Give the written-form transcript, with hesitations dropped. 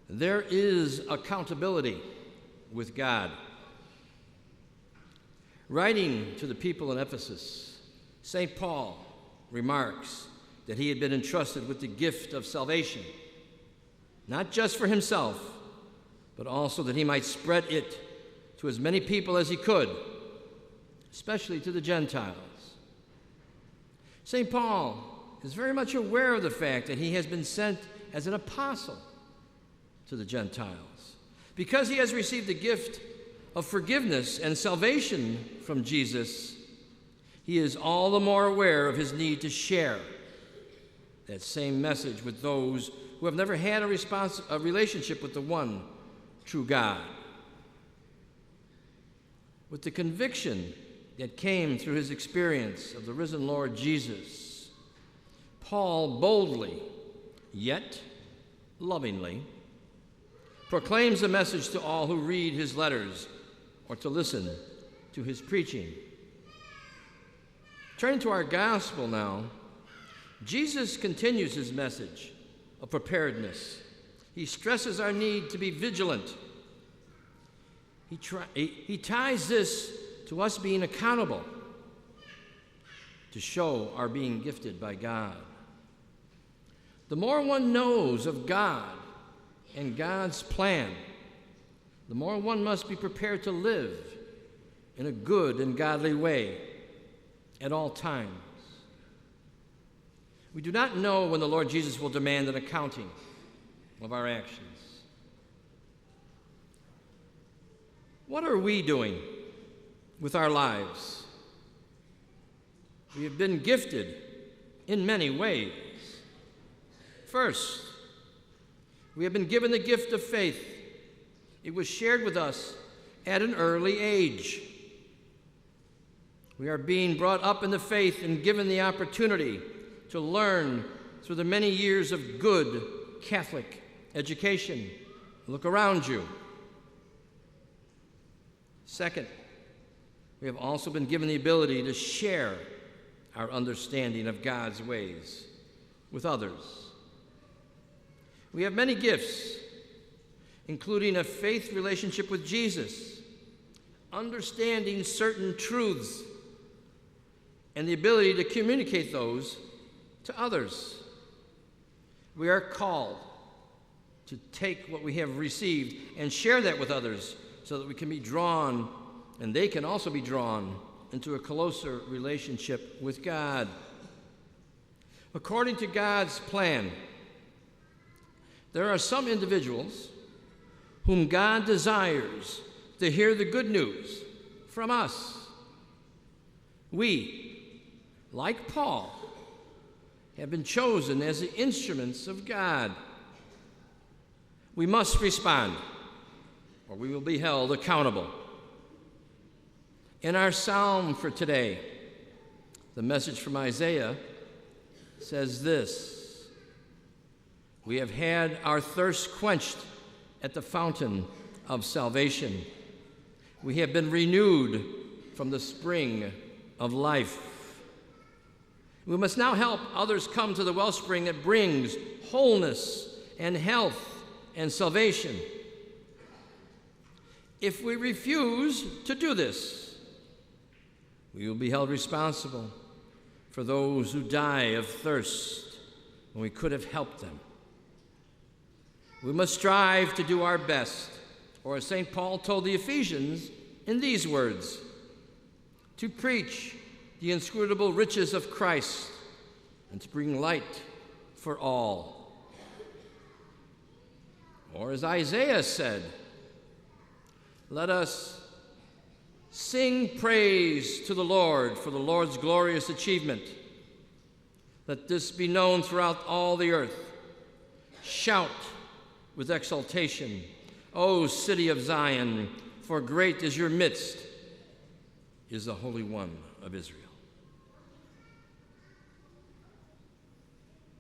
there is accountability with God. Writing to the people in Ephesus, St. Paul remarks that he had been entrusted with the gift of salvation, not just for himself, but also that he might spread it to as many people as he could, especially to the Gentiles. St. Paul is very much aware of the fact that he has been sent as an apostle to the Gentiles. Because he has received the gift of forgiveness and salvation from Jesus, he is all the more aware of his need to share that same message with those who have never had a relationship with the one true God. With the conviction that came through his experience of the risen Lord Jesus, Paul boldly, yet lovingly, proclaims the message to all who read his letters or to listen to his preaching. Turning to our gospel now, Jesus continues his message of preparedness. He stresses our need to be vigilant. He ties this to us being accountable, to show our being gifted by God. The more one knows of God and God's plan, the more one must be prepared to live in a good and godly way at all times. We do not know when the Lord Jesus will demand an accounting of our actions. What are we doing with our lives? We have been gifted in many ways. First, we have been given the gift of faith. It was shared with us at an early age. We are being brought up in the faith and given the opportunity to learn through the many years of good Catholic education. Look around you. Second, we have also been given the ability to share our understanding of God's ways with others. We have many gifts, including a faith relationship with Jesus, understanding certain truths, and the ability to communicate those to others. We are called to take what we have received and share that with others so that we can be drawn, and they can also be drawn into a closer relationship with God. According to God's plan, there are some individuals whom God desires to hear the good news from us. We, like Paul, have been chosen as the instruments of God. We must respond, or we will be held accountable. In our psalm for today, the message from Isaiah says this: "We have had our thirst quenched at the fountain of salvation. We have been renewed from the spring of life." We must now help others come to the wellspring that brings wholeness and health and salvation. If we refuse to do this, we will be held responsible for those who die of thirst when we could have helped them. We must strive to do our best, or as St. Paul told the Ephesians in these words, to preach the inscrutable riches of Christ and to bring light for all. Or as Isaiah said, let us sing praise to the Lord for the Lord's glorious achievement. Let this be known throughout all the earth. Shout with exultation, O city of Zion, for great is your midst, is the Holy One of Israel.